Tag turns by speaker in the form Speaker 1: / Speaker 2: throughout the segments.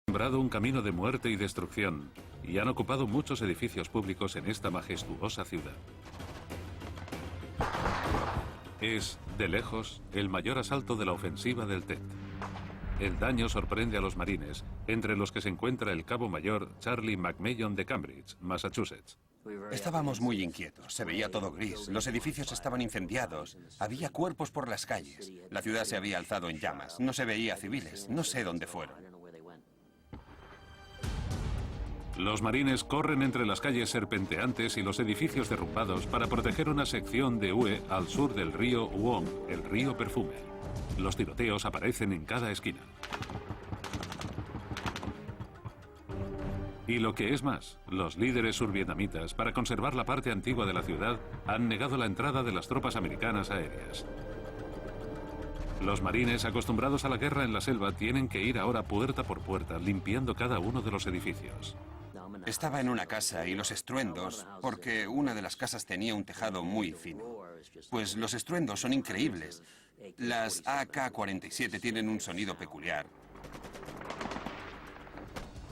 Speaker 1: Sembrado un camino de muerte y destrucción y han ocupado muchos edificios públicos en esta majestuosa ciudad. Es, de lejos, el mayor asalto de la ofensiva del Tet. El daño sorprende a los marines, entre los que se encuentra el cabo mayor Charlie McMahon de Cambridge, Massachusetts.
Speaker 2: Estábamos muy inquietos, se veía todo gris, los edificios estaban incendiados, había cuerpos por las calles, la ciudad se había alzado en llamas, no se veía civiles, no sé dónde fueron.
Speaker 1: Los marines corren entre las calles serpenteantes y los edificios derrumbados para proteger una sección de UE al sur del río Uong, el río Perfume. Los tiroteos aparecen en cada esquina. Y lo que es más, los líderes survietnamitas, para conservar la parte antigua de la ciudad, han negado la entrada de las tropas americanas aéreas. Los marines, acostumbrados a la guerra en la selva, tienen que ir ahora puerta por puerta, limpiando cada uno de los edificios.
Speaker 2: Estaba en una casa y los estruendos, porque una de las casas tenía un tejado muy fino. Pues los estruendos son increíbles. Las AK-47 tienen un sonido peculiar.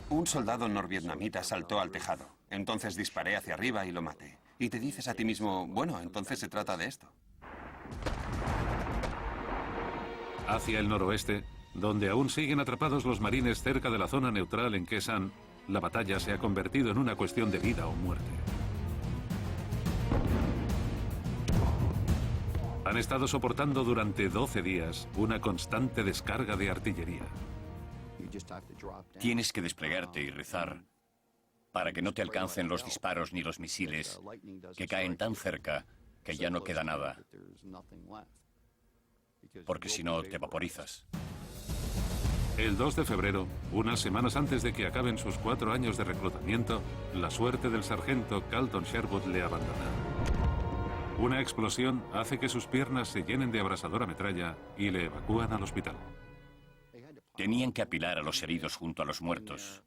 Speaker 2: Un soldado norvietnamita saltó al tejado. Entonces disparé hacia arriba y lo maté. Y te dices a ti mismo, bueno, entonces se trata de esto.
Speaker 1: Hacia el noroeste, donde aún siguen atrapados los marines cerca de la zona neutral en Khe Sanh, la batalla se ha convertido en una cuestión de vida o muerte. Han estado soportando durante 12 días una constante descarga de artillería.
Speaker 3: Tienes que desplegarte y rezar para que no te alcancen los disparos ni los misiles que caen tan cerca que ya no queda nada, porque si no te vaporizas.
Speaker 1: El 2 de febrero, unas semanas antes de que acaben sus 4 años de reclutamiento, la suerte del sargento Carlton Sherwood le abandona. Una explosión hace que sus piernas se llenen de abrasadora metralla y le evacúan al hospital.
Speaker 3: Tenían que apilar a los heridos junto a los muertos.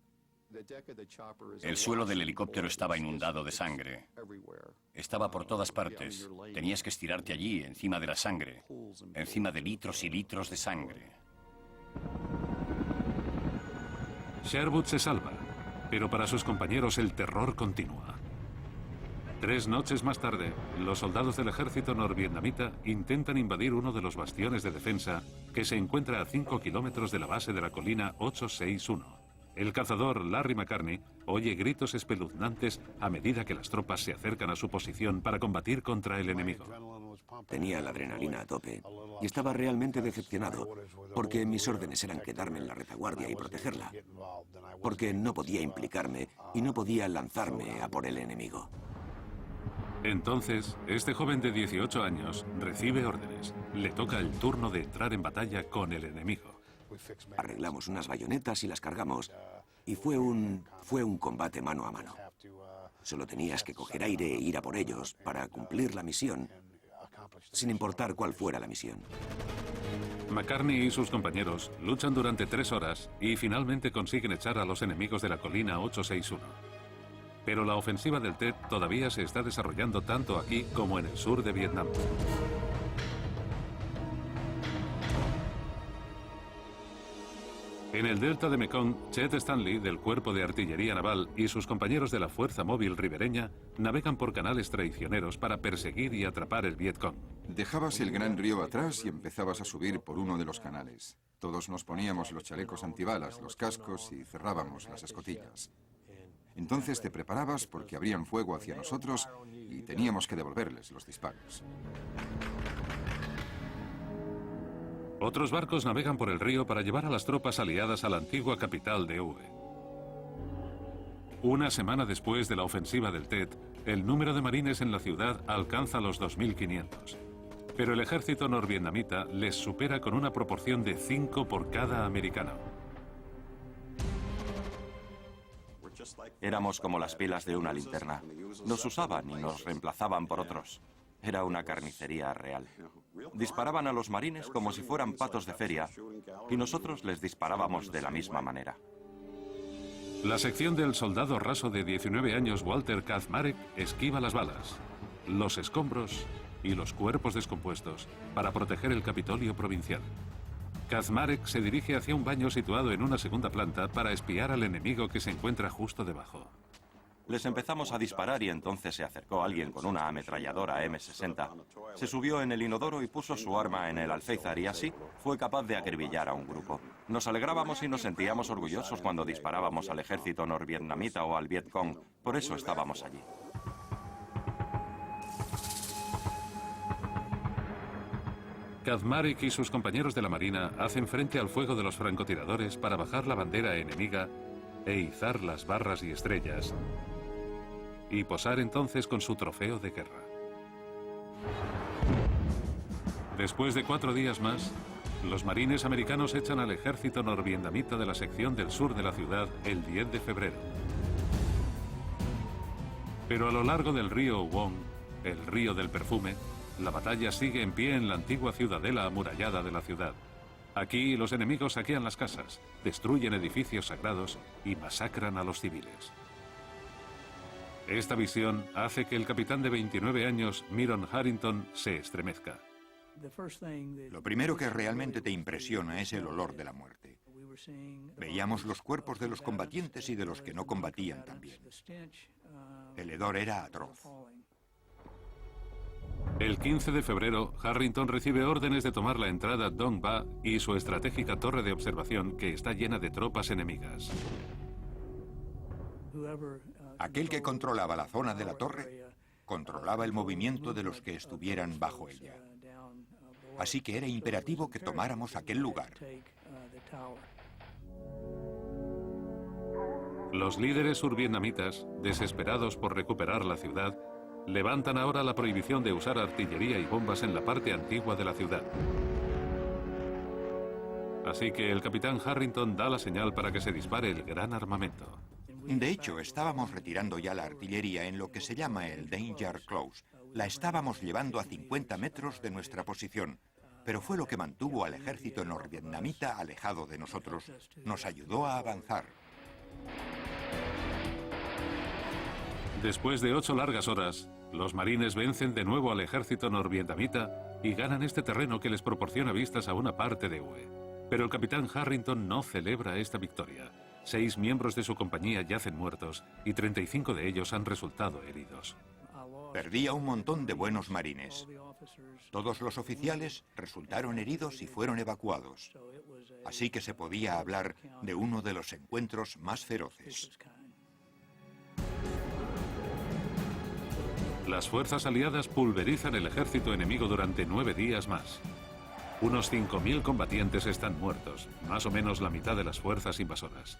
Speaker 3: El suelo del helicóptero estaba inundado de sangre. Estaba por todas partes. Tenías que estirarte allí, encima de la sangre, encima de litros y litros de sangre.
Speaker 1: Sherwood se salva, pero para sus compañeros el terror continúa. 3 noches más tarde, los soldados del ejército norvietnamita intentan invadir uno de los bastiones de defensa que se encuentra a 5 kilómetros de la base de la colina 861. El cazador Larry McCartney oye gritos espeluznantes a medida que las tropas se acercan a su posición para combatir contra el enemigo.
Speaker 4: Tenía la adrenalina a tope y estaba realmente decepcionado porque mis órdenes eran quedarme en la retaguardia y protegerla, porque no podía implicarme y no podía lanzarme a por el enemigo.
Speaker 1: Entonces, este joven de 18 años recibe órdenes. Le toca el turno de entrar en batalla con el enemigo.
Speaker 4: Arreglamos unas bayonetas y las cargamos y fue un combate mano a mano. Solo tenías que coger aire e ir a por ellos para cumplir la misión, sin importar cuál fuera la misión.
Speaker 1: McCartney y sus compañeros luchan durante 3 horas y finalmente consiguen echar a los enemigos de la colina 861. Pero la ofensiva del Tet todavía se está desarrollando tanto aquí como en el sur de Vietnam. En el delta de Mekong, Chet Stanley, del Cuerpo de Artillería Naval, y sus compañeros de la Fuerza Móvil Ribereña navegan por canales traicioneros para perseguir y atrapar el Vietcong.
Speaker 5: Dejabas el gran río atrás y empezabas a subir por uno de los canales. Todos nos poníamos los chalecos antibalas, los cascos y cerrábamos las escotillas. Entonces te preparabas porque abrían fuego hacia nosotros y teníamos que devolverles los disparos.
Speaker 1: Otros barcos navegan por el río para llevar a las tropas aliadas a la antigua capital de UE. Una semana después de la ofensiva del Tet, el número de marines en la ciudad alcanza los 2.500. Pero el ejército norvietnamita les supera con una proporción de 5 por cada americano.
Speaker 6: Éramos como las pilas de una linterna. Nos usaban y nos reemplazaban por otros. Era una carnicería real. Disparaban a los marines como si fueran patos de feria y nosotros les disparábamos de la misma manera.
Speaker 1: La sección del soldado raso de 19 años Walter Kaczmarek esquiva las balas, los escombros y los cuerpos descompuestos para proteger el Capitolio provincial. Kazmarek se dirige hacia un baño situado en una segunda planta para espiar al enemigo que se encuentra justo debajo.
Speaker 6: Les empezamos a disparar y entonces se acercó alguien con una ametralladora M60. Se subió en el inodoro y puso su arma en el alféizar y así fue capaz de acribillar a un grupo. Nos alegrábamos y nos sentíamos orgullosos cuando disparábamos al ejército norvietnamita o al Vietcong. Por eso estábamos allí.
Speaker 1: Kazmarek y sus compañeros de la Marina hacen frente al fuego de los francotiradores para bajar la bandera enemiga e izar las barras y estrellas y posar entonces con su trofeo de guerra. Después de 4 días más, los marines americanos echan al ejército norvietnamita de la sección del sur de la ciudad el 10 de febrero. Pero a lo largo del río Wong, el río del perfume, la batalla sigue en pie en la antigua ciudadela amurallada de la ciudad. Aquí los enemigos saquean las casas, destruyen edificios sagrados y masacran a los civiles. Esta visión hace que el capitán de 29 años, Myron Harrington, se estremezca.
Speaker 7: Lo primero que realmente te impresiona es el olor de la muerte. Veíamos los cuerpos de los combatientes y de los que no combatían también. El hedor era atroz.
Speaker 1: El 15 de febrero, Harrington recibe órdenes de tomar la entrada Dong Ba y su estratégica torre de observación que está llena de tropas enemigas.
Speaker 7: Aquel que controlaba la zona de la torre controlaba el movimiento de los que estuvieran bajo ella. Así que era imperativo que tomáramos aquel lugar.
Speaker 1: Los líderes survietnamitas, desesperados por recuperar la ciudad, levantan ahora la prohibición de usar artillería y bombas en la parte antigua de la ciudad. Así que el capitán Harrington da la señal para que se dispare el gran armamento.
Speaker 7: De hecho, estábamos retirando ya la artillería en lo que se llama el Danger Close. La estábamos llevando a 50 metros de nuestra posición, pero fue lo que mantuvo al ejército norvietnamita alejado de nosotros. Nos ayudó a avanzar.
Speaker 1: Después de 8 largas horas, los marines vencen de nuevo al ejército norvietnamita y ganan este terreno que les proporciona vistas a una parte de Hue. Pero el capitán Harrington no celebra esta victoria. 6 miembros de su compañía yacen muertos y 35 de ellos han resultado heridos.
Speaker 7: Perdí a un montón de buenos marines. Todos los oficiales resultaron heridos y fueron evacuados. Así que se podía hablar de uno de los encuentros más feroces.
Speaker 1: Las fuerzas aliadas pulverizan el ejército enemigo durante 9 días más. Unos 5.000 combatientes están muertos, más o menos la mitad de las fuerzas invasoras.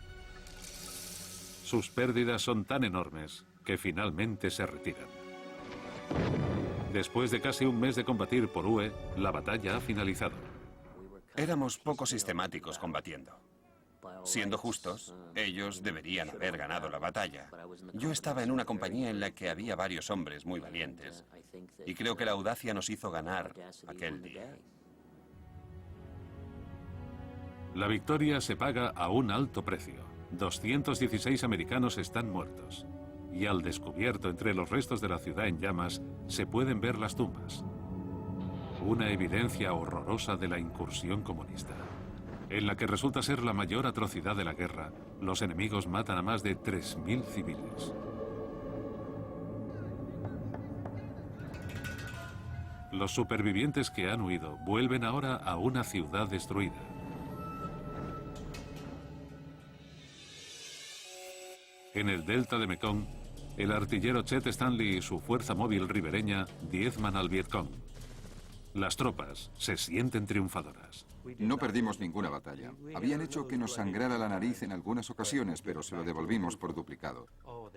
Speaker 1: Sus pérdidas son tan enormes que finalmente se retiran. Después de casi un mes de combatir por Hue, la batalla ha finalizado.
Speaker 2: Éramos poco sistemáticos combatiendo. Siendo justos, ellos deberían haber ganado la batalla. Yo estaba en una compañía en la que había varios hombres muy valientes, y creo que la audacia nos hizo ganar aquel día.
Speaker 1: La victoria se paga a un alto precio. 216 americanos están muertos. Y al descubierto entre los restos de la ciudad en llamas, se pueden ver las tumbas. Una evidencia horrorosa de la incursión comunista. En la que resulta ser la mayor atrocidad de la guerra, los enemigos matan a más de 3.000 civiles. Los supervivientes que han huido vuelven ahora a una ciudad destruida. En el delta de Mekong, el artillero Chet Stanley y su fuerza móvil ribereña diezman al Vietcong. Las tropas se sienten triunfadoras.
Speaker 5: No perdimos ninguna batalla. Habían hecho que nos sangrara la nariz en algunas ocasiones, pero se lo devolvimos por duplicado.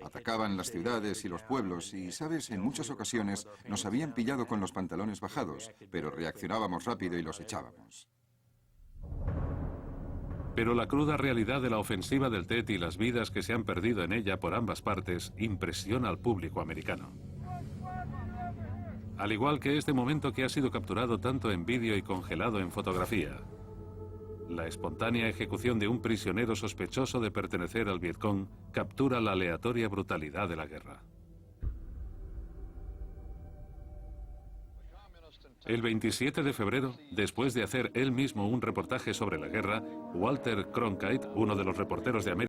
Speaker 5: Atacaban las ciudades y los pueblos y, ¿sabes? En muchas ocasiones nos habían pillado con los pantalones bajados, pero reaccionábamos rápido y los echábamos.
Speaker 1: Pero la cruda realidad de la ofensiva del Tet y las vidas que se han perdido en ella por ambas partes impresiona al público americano. Al igual que este momento que ha sido capturado tanto en vídeo y congelado en fotografía. La espontánea ejecución de un prisionero sospechoso de pertenecer al Vietcong captura la aleatoria brutalidad de la guerra. El 27 de febrero, después de hacer él mismo un reportaje sobre la guerra, Walter Cronkite, uno de los reporteros de América,